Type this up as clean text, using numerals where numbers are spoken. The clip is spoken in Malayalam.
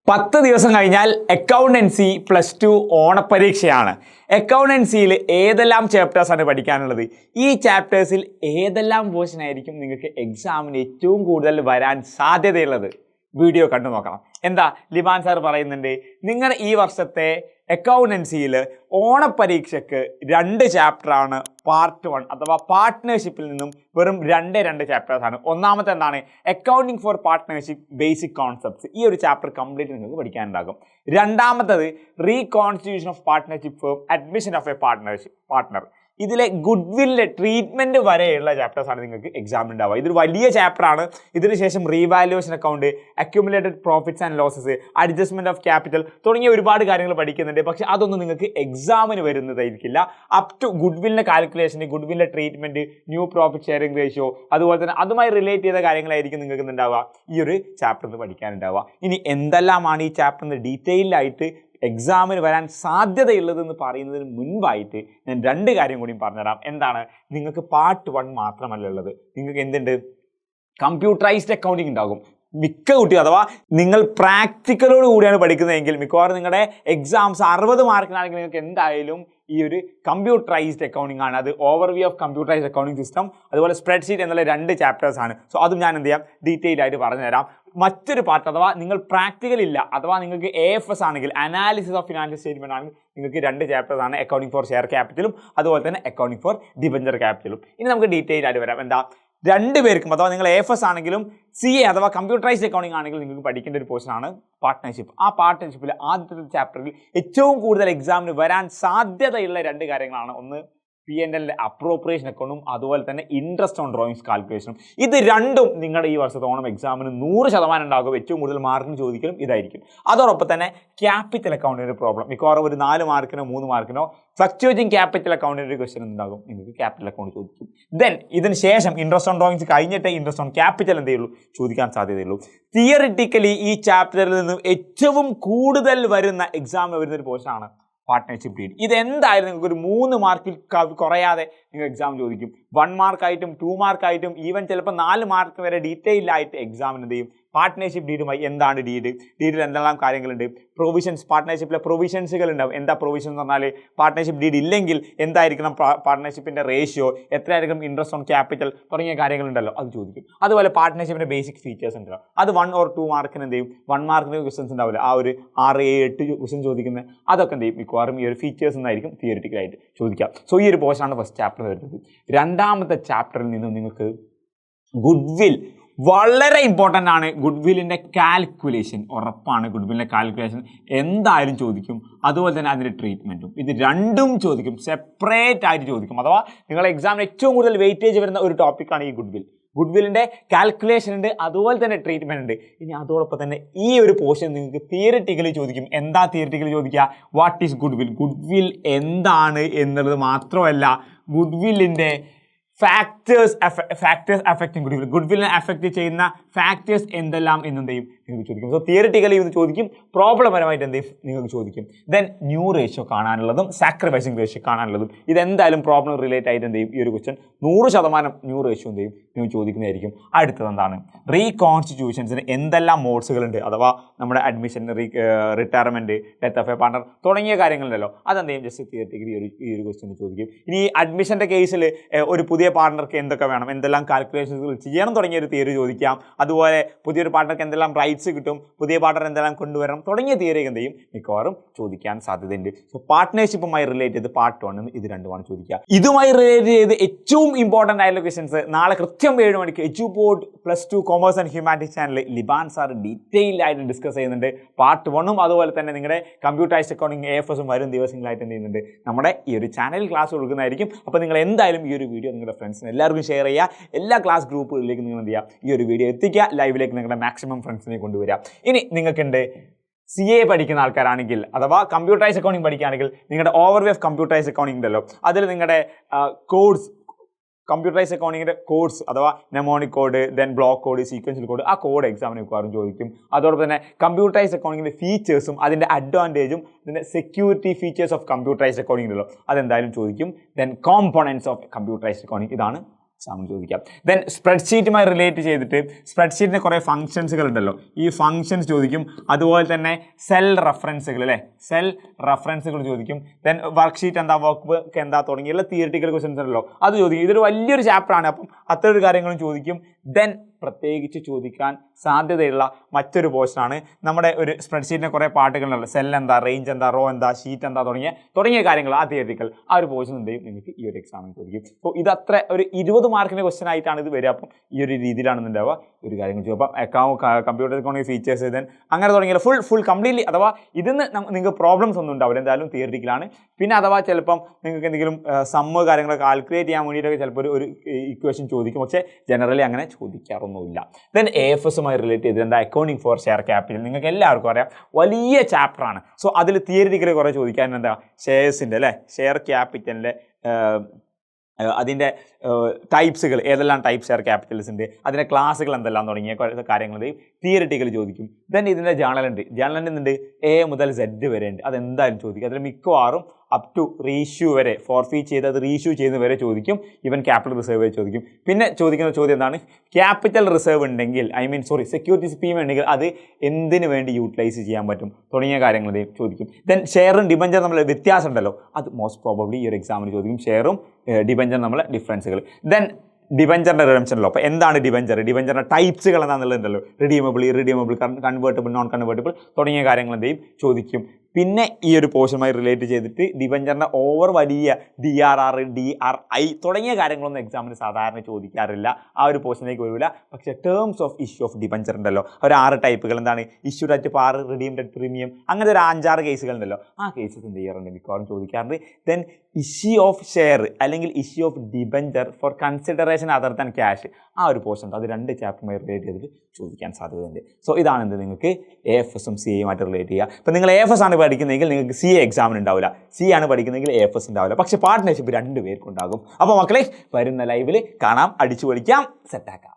10 ദിവസം കഴിഞ്ഞാൽ അക്കൗണ്ടൻസി +2 ഓണപരീക്ഷയാണ്. അക്കൗണ്ടൻസിയിൽ ഏതെല്ലാം ചാപ്റ്റേഴ്സാണ് പഠിക്കാനുള്ളത്? ഈ ചാപ്റ്റേഴ്സിൽ ഏതെല്ലാം പോർഷൻ ആയിരിക്കും നിങ്ങൾക്ക് എക്സാമിന് ഏറ്റവും കൂടുതൽ വരാൻ സാധ്യതയുള്ളത്? വീഡിയോ കണ്ടു നോക്കണം. എന്താ ലിബാൻ സാർ പറയുന്നുണ്ട്, നിങ്ങളുടെ ഈ വർഷത്തെ അക്കൗണ്ടൻസിയിൽ ഓണപരീക്ഷയ്ക്ക് 2 ചാപ്റ്ററാണ് പാർട്ട് 1 അഥവാ പാർട്ട്ണർഷിപ്പിൽ നിന്നും വെറും 2 ചാപ്റ്റേഴ്സാണ്. ഒന്നാമത്തെ എന്താണ്? Accounting for partnership basic concepts. ഈ ഒരു ചാപ്റ്റർ കംപ്ലീറ്റ് നിങ്ങൾക്ക് പഠിക്കാനുണ്ടാകും. രണ്ടാമത്തത് reconstitution of partnership for admission of A partner. ഇതിലെ ഗുഡ്വില്ലിൻ്റെ ട്രീറ്റ്മെൻറ്റ് വരെയുള്ള ചാപ്റ്റേഴ്സാണ് നിങ്ങൾക്ക് എക്സാം ഉണ്ടാവുക. ഇതൊരു വലിയ ചാപ്റ്ററാണ്. ഇതിന് ശേഷം revaluation account, accumulated profits and losses, adjustment of capital തുടങ്ങിയ ഒരുപാട് കാര്യങ്ങൾ പഠിക്കുന്നുണ്ട്. പക്ഷേ അതൊന്നും നിങ്ങൾക്ക് എക്സാമിന് വരുന്നതായിരിക്കില്ല. അപ് ടു ഗുഡ്വില്ലിൻ്റെ കാൽക്കുലേഷൻ, ഗുഡ്വില്ലിൻ്റെ ട്രീറ്റ്മെൻറ്റ്, ന്യൂ പ്രോഫിറ്റ് ഷെയറിംഗ് റേഷ്യോ, അതുപോലെ തന്നെ അതുമായി റിലേറ്റ് ചെയ്ത കാര്യങ്ങളായിരിക്കും നിങ്ങൾക്ക് എന്തുണ്ടാവുക ഈ ഒരു ചാപ്റ്ററിൽ പഠിക്കാനുണ്ടാവുക. ഇനി എന്തെല്ലാമാണ് ഈ ചാപ്റ്ററിന് ഡീറ്റെയിൽഡായിട്ട് എക്സാമിന് വരാൻ സാധ്യതയുള്ളതെന്ന് പറയുന്നതിന് മുൻപായിട്ട് ഞാൻ 2 കാര്യം കൂടി പറഞ്ഞുതരാം. എന്താണ്? നിങ്ങൾക്ക് പാർട്ട് 1 മാത്രമല്ല ഉള്ളത്. നിങ്ങൾക്ക് എന്തുണ്ട്? കമ്പ്യൂട്ടറൈസ്ഡ് അക്കൗണ്ടിങ് ഉണ്ടാകും. മിക്ക കുട്ടികൾ അഥവാ നിങ്ങൾ പ്രാക്ടിക്കലോട് കൂടിയാണ് പഠിക്കുന്നതെങ്കിൽ മിക്കവാറും നിങ്ങളുടെ എക്സാംസ് 60 മാർക്കിനാണെങ്കിൽ നിങ്ങൾക്ക് എന്തായാലും ഈ ഒരു കമ്പ്യൂട്ടറൈസ്ഡ് അക്കൗണ്ടിങ് ആണ്. അത് overview of computerised accounting system, അതുപോലെ സ്പ്രെഡ്ഷീറ്റ് എന്നുള്ള 2 ചാപ്റ്റേഴ്സാണ്. സോ അതും ഞാൻ എന്ത് ചെയ്യാം, ഡീറ്റെയിൽ ആയിട്ട് പറഞ്ഞു തരാം. മറ്റൊരു പാർട്ട് അഥവാ നിങ്ങൾ പ്രാക്ടിക്കൽ ഇല്ല, അഥവാ നിങ്ങൾക്ക് AFS ആണെങ്കിൽ അനാലിസിസ് ഓഫ് ഫിനാൻഷ്യൽ സ്റ്റേറ്റ്മെന്റ് ആണെങ്കിൽ നിങ്ങൾക്ക് 2 ചാപ്റ്റേഴ്സാണ്, അക്കൗണ്ടിങ് ഫോർ ഷെയർ ക്യാപിറ്റലും അതുപോലെ തന്നെ അക്കൗണ്ടിങ് ഫോർ ഡിബഞ്ചർ ക്യാപിറ്റലും. ഇനി നമുക്ക് ഡീറ്റെയിൽ ആയിട്ട് വരാം. എന്താ? 2 പേർക്കും അഥവാ നിങ്ങൾ AFS ആണെങ്കിലും CA അഥവാ കമ്പ്യൂട്ടറൈസ്ഡ് അക്കൗണ്ടിങ് ആണെങ്കിലും നിങ്ങൾക്ക് പഠിക്കേണ്ട ഒരു പോർഷനാണ് പാർട്ട്ണർഷിപ്പ്. ആ പാർട്ട്ണർഷിപ്പിൽ ആദ്യത്തെ ചാപ്റ്ററിൽ ഏറ്റവും കൂടുതൽ എക്സാമിന് വരാൻ സാധ്യതയുള്ള 2 കാര്യങ്ങളാണ്. ഒന്ന് P&L അപ്രോപ്രിയേഷൻ അക്കൗണ്ടും അതുപോലെ തന്നെ ഇൻട്രസ്റ്റ് ഓൺ ഡ്രോയിങ്സ് കാൽക്കുലേഷനും. ഇത് രണ്ടും നിങ്ങളുടെ ഈ വർഷത്തെ ഓണം എക്സാമിന് 100% ഉണ്ടാകും. ഏറ്റവും കൂടുതൽ മാർക്കിന് ചോദിക്കലും ഇതായിരിക്കും. അതോടൊപ്പം തന്നെ ക്യാപിറ്റൽ അക്കൗണ്ടിൻ്റെ പ്രോബ്ലം മിക്കവാറും ഒരു 4 മാർക്കിനോ 3 മാർക്കിനോ ഫ്ലക്ച്വേറ്റിംഗ് ക്യാപിറ്റൽ അക്കൗണ്ടിൻ്റെ ഒരു ക്വസ്റ്റൻ ഉണ്ടാകും. നിങ്ങൾക്ക് ക്യാപിറ്റൽ അക്കൗണ്ട് ചോദിക്കും. ദെൻ ഇതിന് ശേഷം ഇൻട്രസ്റ്റ് ഓൺ ഡ്രോയിങ്സ് കഴിഞ്ഞിട്ട് ഇൻട്രസ്റ്റ് ഓൺ ക്യാപിറ്റൽ എന്തേ ഉള്ളൂ ചോദിക്കാൻ സാധ്യതയുള്ളൂ. തിയറിറ്റിക്കലി ഈ ചാപ്റ്ററിൽ നിന്നും ഏറ്റവും കൂടുതൽ വരുന്ന എക്സാമിന് വരുന്നൊരു പോർഷനാണ് പാർട്ട്ണർഷിപ്പ് ഡീഡ്. ഇതെന്തായാലും നിങ്ങൾക്ക് ഒരു 3 മാർക്കിൽ കുറയാതെ നിങ്ങൾ എക്സാം ചോദിക്കും. 1 മാർക്കായിട്ടും 2 മാർക്കായിട്ടും ഈവൻ ചിലപ്പോൾ 4 മാർക്ക് വരെ ഡീറ്റെയിൽ ആയിട്ട് എക്സാമിന് എന്ത് ചെയ്യും? പാർട്ട്ണർഷിപ്പ് ഡീഡുമായി എന്താണ് ഡീഡിൽ എന്തെല്ലാം കാര്യങ്ങളുണ്ട്, പ്രൊവിഷൻസ്, പാർട്ട്ണർഷിപ്പിലെ പ്രൊവിഷൻസുകൾ ഉണ്ടാവും. എന്താ പ്രൊവിഷൻ എന്ന് പറഞ്ഞാൽ പാർട്ട്ണർഷിപ്പ് ഡീഡ് ഇല്ലെങ്കിൽ എന്തായിരിക്കണം പാർട്ട്ണർഷിപ്പിൻ്റെ റേഷ്യോ, എത്രയായിരിക്കും ഇൻട്രസ്റ്റ് ഓൺ ക്യാപിറ്റൽ തുടങ്ങിയ കാര്യങ്ങളുണ്ടല്ലോ, അത് ചോദിക്കും. അതുപോലെ പാർട്ട്ണർഷിപ്പിൻ്റെ ബേസിക് ഫീച്ചേഴ്സ് ഉണ്ടല്ലോ, അത് 1 or 2 മാർക്കിന് എന്ത് ചെയ്യും? 1 മാർക്കിന് ക്വസ്റ്റൻസ് ഉണ്ടാവില്ല, ആ ഒരു 6, 7, 8 ക്വസ്റ്റൻ ചോദിക്കുന്നത് അതൊക്കെ എന്ത് ചെയ്യും? മിക്കവാറും ഈ ഒരു ഫീച്ചേഴ്സ് എന്നായിരിക്കും തിയറിറ്റിക്കലായിട്ട് ചോദിക്കാം. സോ ഈ ഒരു പോർഷനാണ് ഫസ്റ്റ് ചാപ്റ്റർ വരുന്നത്. രണ്ടാമത്തെ ചാപ്റ്ററിൽ നിന്ന് നിങ്ങൾക്ക് ഗുഡ്വിൽ വളരെ ഇമ്പോർട്ടൻ്റ് ആണ്. ഗുഡ്വില്ലിൻ്റെ കാൽക്കുലേഷൻ ഉറപ്പാണ്. ഗുഡ്വില്ലിൻ്റെ കാൽക്കുലേഷൻ എന്തായാലും ചോദിക്കും. അതുപോലെ തന്നെ അതിൻ്റെ ട്രീറ്റ്മെൻറ്റും, ഇത് രണ്ടും ചോദിക്കും. സെപ്പറേറ്റ് ആയിട്ട് ചോദിക്കും. അഥവാ നിങ്ങളുടെ എക്സാമിന് ഏറ്റവും കൂടുതൽ വെയിറ്റേജ് വരുന്ന ഒരു ടോപ്പിക്കാണ് ഈ ഗുഡ്വില്ലിൻ്റെ കാൽക്കുലേഷൻ ഉണ്ട്, അതുപോലെ തന്നെ ട്രീറ്റ്മെൻറ്റ് ഉണ്ട്. ഇനി അതോടൊപ്പം തന്നെ ഈ ഒരു പോർഷൻ നിങ്ങൾക്ക് തിയറിറ്റിക്കലി ചോദിക്കും. എന്താ തിയറിറ്റിക്കലി ചോദിക്കുക? വാട്ട് ഈസ് ഗുഡ്വിൽ എന്താണ് എന്നുള്ളത് മാത്രമല്ല, ഗുഡ്വില്ലിൻ്റെ ഫാക്ടേഴ്സ് അഫക്റ്റിംഗ് ഗുഡ്വില്ലിനെ അഫക്റ്റ് ചെയ്യുന്ന ഫാക്ടേഴ്സ് എന്തെല്ലാം എന്നെന്തെയും നിങ്ങൾക്ക് ചോദിക്കും. സോ തിയറിറ്റിക്കലി ഇത് ചോദിക്കും, പ്രോബ്ലം പരമായിട്ട് എന്തെയും നിങ്ങൾക്ക് ചോദിക്കും. ദെൻ ന്യൂ റേഷ്യോ കാണാനുള്ളതും സാക്രിഫൈസിങ് റേഷ്യോ കാണാനുള്ളതും ഇതെന്തായാലും പ്രോബ്ലം റിലേറ്റ് ആയിട്ട് എന്തെയും ഈ ഒരു ക്വസ്റ്റൻ 100% ന്യൂ റേഷ്യോ എന്തെയും നിങ്ങൾ ചോദിക്കുന്നതായിരിക്കും. അടുത്തത് എന്താണ്? റീകോൺസ്റ്റിറ്റ്യൂഷൻസിന് എന്തെല്ലാം മോഡ്സുകളുണ്ട്, അഥവാ നമ്മുടെ admission, retirement, death of A partner തുടങ്ങിയ കാര്യങ്ങളുണ്ടല്ലോ, അതെന്തെയും ജസ്റ്റ് തിയറിറ്റിക്കലി ഈ ഒരു ക്വസ്റ്റൻ ചോദിക്കും. ഇനി അഡ്മിഷൻ്റെ കേസിൽ ഒരു പുതിയ പാർട്ണർക്ക് എന്തൊക്കെ വേണം, എന്തെല്ലാം കാൽക്കുലേഷൻസുകൾ ചെയ്യണം തുടങ്ങിയ ഒരു തിയറി ചോദിക്കാം. അതുപോലെ പുതിയൊരു പാർട്ണർക്ക് എന്തെല്ലാം റൈറ്റ്സ് കിട്ടും, പുതിയ പാർട്ണർ എന്തെല്ലാം കൊണ്ടുവരണം തുടങ്ങിയ തിയറി എന്തെയും മിക്കവാറും ചോദിക്കാൻ സാധ്യതയുണ്ട്. സോ പാർട്ട്ണർഷിപ്പുമായി റിലേറ്റ് ചെയ്ത് പാർട്ട് 1 ഇത് രണ്ടുമാണ് ചോദിക്കുക. ഇതുമായി റിലേറ്റ് ചെയ്ത് ഏറ്റവും ഇമ്പോർട്ടൻ്റ് ആയിട്ടുള്ള ക്വസ്റ്റൻസ് നാളെ കൃത്യം 7 മണിക്ക് എജുപോഡ് +2 കോമേഴ്സ് ആൻഡ് ഹ്യൂമാനിറ്റീസ് ചാനലിൽ ലിബാൻ സാർ ഡീറ്റെയിൽ ആയിട്ട് ഡിസ്കസ് ചെയ്യുന്നുണ്ട്. പാർട്ട് 1ഉം അതുപോലെ തന്നെ നിങ്ങളുടെ കമ്പ്യൂട്ടറൈസ്ഡ് അക്കൗണ്ടിങ് AFSഉം വരും ദിവസങ്ങളായിട്ട് എന്ത് ചെയ്യുന്നുണ്ട്, നമ്മുടെ ഈ ഒരു ചാനലിൽ ക്ലാസ് കൊടുക്കുന്നതായിരിക്കും. അപ്പോൾ നിങ്ങൾ എന്തായാലും ഈ ഒരു വീഡിയോ നിങ്ങളുടെ ഫ്രണ്ട്സിന് എല്ലാവർക്കും ഷെയർ ചെയ്യുക. എല്ലാ ക്ലാസ് ഗ്രൂപ്പുകളിലേക്ക് നിങ്ങൾ എന്ത് ചെയ്യുക, ഈ ഒരു വീഡിയോ എത്തിക്കുക. ലൈവിലേക്ക് നിങ്ങളുടെ മാക്സിമം ഫ്രണ്ട്സിനെ കൊണ്ടുവരിക. ഇനി നിങ്ങൾക്കുണ്ട് CA പഠിക്കുന്ന ആൾക്കാരാണെങ്കിൽ അഥവാ കമ്പ്യൂട്ടറൈസ്ഡ് അക്കൗണ്ടിങ് പഠിക്കുകയാണെങ്കിൽ നിങ്ങളുടെ ഓവർവ്യൂ ഓഫ് കമ്പ്യൂട്ടറൈസ്ഡ് അക്കൗണ്ടിങ് ഉണ്ടല്ലോ, അതിൽ നിങ്ങളുടെ കോഡ്സ്, കമ്പ്യൂട്ടറൈസ്ഡ് അക്കൗണ്ടിങ്ങിൻ്റെ കോഡ്സ് അഥവാ നെമോണിക് code, then block code, sequential code, ആ കോഡ് എക്സാമിന് മിക്കവാറും ചോദിക്കും. അതോടൊപ്പം തന്നെ കമ്പ്യൂട്ടറൈസ്ഡ് അക്കൗണ്ടിങ്ങിൻ്റെ ഫീച്ചേഴ്സും അതിൻ്റെ അഡ്വാൻറ്റേജും ഇതിൻ്റെ security features of computerised accounting ഉണ്ടല്ലോ, അതെന്തായാലും ചോദിക്കും. Then components of computerised accounting, ഇതാണ് എക്സാമിന് ചോദിക്കാം. ദെൻ സ്പ്രെഡ്ഷീറ്റുമായി റിലേറ്റ് ചെയ്തിട്ട് സ്പ്രെഡ്ഷീറ്റിന് കുറേ ഫംഗ്ഷൻസുകൾ ഉണ്ടല്ലോ, ഈ ഫംഗ്ഷൻസ് ചോദിക്കും. അതുപോലെ തന്നെ സെൽ റെഫറൻസുകൾ അല്ലേ, സെൽ റെഫറൻസുകൾ ചോദിക്കും. ദെൻ വർക്ക്ഷീറ്റ് എന്താ, വർക്ക് ബുക്ക് എന്താ തുടങ്ങിയുള്ള തിയറിറ്റിക്കൽ ക്വസ്റ്റൻസ് ഉണ്ടല്ലോ അത് ചോദിക്കും. ഇതൊരു വലിയൊരു ചാപ്റ്ററാണ്, അപ്പം അത്തരം കാര്യങ്ങളും ചോദിക്കും. ദെൻ പ്രത്യേകിച്ച് ചോദിക്കാൻ സാധ്യതയുള്ള മറ്റൊരു പോർഷനാണ് നമ്മുടെ ഒരു സ്പ്രെഡ്ഷീറ്റിന് കുറേ പാട്ടുകളുണ്ടല്ലോ, സെൽ എന്താ, റേഞ്ച് എന്താ, റോ എന്താ, ഷീറ്റ് എന്താ തുടങ്ങിയ കാര്യങ്ങൾ, ആ തിയറിറ്റിക്കൽ ആ ഒരു പോർഷൻ എന്തെയും നിങ്ങൾക്ക് ഈ ഒരു എക്സാമിന് ചോദിക്കും. അപ്പോൾ ഇത് അത്ര ഒരു 20 മാർക്കിൻ്റെ ക്വസ്റ്റൻ ആയിട്ടാണ് ഇത് വരിക. അപ്പം ഈ ഒരു രീതിയിലാണെന്നുണ്ടാവുക ഒരു കാര്യങ്ങൾ ചെയ്യും. അപ്പം കമ്പ്യൂട്ടർ എക്കോണമി ഫീച്ചേഴ്സ് ദെൻ അങ്ങനെ തുടങ്ങിയ ഫുൾ കംപ്ലീറ്റ്ലി, അഥവാ ഇതിന്ന് നിങ്ങൾക്ക് പ്രോബ്ലംസ് ഒന്നും ഉണ്ടാവില്ല, എന്തായാലും തിയറിറ്റിക്കലാണ്. പിന്നെ അഥവാ ചിലപ്പം നിങ്ങൾക്ക് എന്തെങ്കിലും സമ്മ് കാര്യങ്ങളൊക്കെ കാൽക്കുലേറ്റ് ചെയ്യാൻ വേണ്ടിയിട്ടൊക്കെ ചിലപ്പോൾ ഒരു ഇക്വേഷൻ ചോദിക്കും, പക്ഷേ ജനറലി അങ്ങനെ ചോദിക്കാറൊന്നുമില്ല. ദെൻ AFSുമായി റിലേറ്റ് ചെയ്ത് എന്താ, അക്കൗണ്ടിങ് ഫോർ ഷെയർ ക്യാപിറ്റൽ നിങ്ങൾക്ക് എല്ലാവർക്കും അറിയാം, വലിയ ചാപ്റ്ററാണ്. സോ അതിൽ തിയറിറ്റിക്കലി കുറേ ചോദിക്കാൻ എന്താ, ഷെയർസിൻ്റെ അല്ലേ, ഷെയർ ക്യാപിറ്റലിൻ്റെ അതിൻ്റെ ടൈപ്സുകൾ ഏതെല്ലാം ടൈപ്പ് ഷെയർ ക്യാപിറ്റൽസ് ഉണ്ട്, അതിൻ്റെ ക്ലാസ്സുകൾ എന്തെല്ലാം തുടങ്ങിയ കാര്യങ്ങൾ തിയറിറ്റിക്കൽ ചോദിക്കും. ദെൻ ഇതിൻ്റെ ജേണലുണ്ട് എന്തുണ്ട്, A മുതൽ Z വരെ ഉണ്ട്, അതെന്തായാലും ചോദിക്കും. അതിൽ മിക്കവാറും അപ് ടു റീഷ്യൂ വരെ, ഫോർഫീറ്റ് ചെയ്ത് അത് റീഷ്യൂ ചെയ്യുന്ന വരെ ചോദിക്കും. ഈവൻ ക്യാപിറ്റൽ റിസർവ് വരെ ചോദിക്കും. പിന്നെ ചോദിക്കുന്ന ചോദ്യം എന്താണ്, ക്യാപിറ്റൽ റിസർവ് ഉണ്ടെങ്കിൽ സെക്യൂരിറ്റീസ് സ്കീം ഉണ്ടെങ്കിൽ അത് എന്തിനു വേണ്ടി യൂട്ടിലൈസ് ചെയ്യാൻ പറ്റും തുടങ്ങിയ കാര്യങ്ങൾ ചോദിക്കും. ദെൻ ഷെയറും ഡിബഞ്ചർ തമ്മിൽ വ്യത്യാസം ഉണ്ടല്ലോ, അത് മോസ്റ്റ് പ്രോബബ്ലി ഈ ഒരു എക്സാമിന് ചോദിക്കും, ഷെയറും ഡിബഞ്ചർ തമ്മിലെ ഡിഫറൻസുകൾ. ദെൻ ഡിബഞ്ചറിൻ്റെ റിഡംഷനല്ലോ, അപ്പോൾ എന്താണ് ഡിബഞ്ചറിൻ്റെ ടൈപ്സുകൾ എന്താണെന്നുള്ളതുണ്ടല്ലോ, റിഡീമബിൾ, കൺവേർട്ടബിൾ, നോൺ കൺവേർട്ടബിൾ തുടങ്ങിയ കാര്യങ്ങൾ എന്തെയും ചോദിക്കും. പിന്നെ ഈ ഒരു പോർഷനുമായി റിലേറ്റ് ചെയ്തിട്ട് ഡിബഞ്ചറിൻ്റെ ഓവർ വലിയ DRR, DRI തുടങ്ങിയ കാര്യങ്ങളൊന്നും എക്സാമിന് സാധാരണ ചോദിക്കാറില്ല, ആ ഒരു പോർഷനിലേക്ക് വരില്ല. പക്ഷേ terms of issue of debenture ഉണ്ടല്ലോ, ഒരു 6 ടൈപ്പുകൾ, എന്താണ് issued at par, redeemed at premium, അങ്ങനെ ഒരു 5-6 കേസുകൾ ഉണ്ടല്ലോ, ആ കേസസ് എന്ത് ചെയ്യാറുണ്ട്, മിക്കവാറും ചോദിക്കാറുണ്ട്. ദെൻ ഇഷ്യൂ ഓഫ് ഷെയർ അല്ലെങ്കിൽ issue of debenture for consideration other than cash, ആ ഒരു പോർഷൻ ഉണ്ട്, അത് 2 ചാപ്റ്ററുമായി റിലേറ്റ് ചെയ്തിട്ട് ചോദിക്കാൻ സാധ്യതയുണ്ട്. സോ ഇതാണ് എന്ത്, നിങ്ങൾക്ക് AFSും CAയുമായിട്ട് റിലേറ്റ് ചെയ്യുക. ഇപ്പം നിങ്ങൾ AFS ആണ് പഠിക്കുന്നതെങ്കിൽ നിങ്ങൾക്ക് CA എക്സാമിന് ഉണ്ടാവില്ല, CA ആണ് പഠിക്കുന്നതെങ്കിൽ AFS ഉണ്ടാവില്ല, പക്ഷേ പാർട്ട്ണർഷിപ്പ് 2 പേർക്കുണ്ടാകും. അപ്പോൾ മക്കളെ വരുന്ന ലൈവിൽ കാണാം, അടിച്ചു പൊളിക്കാം, സെറ്റാക്കാം.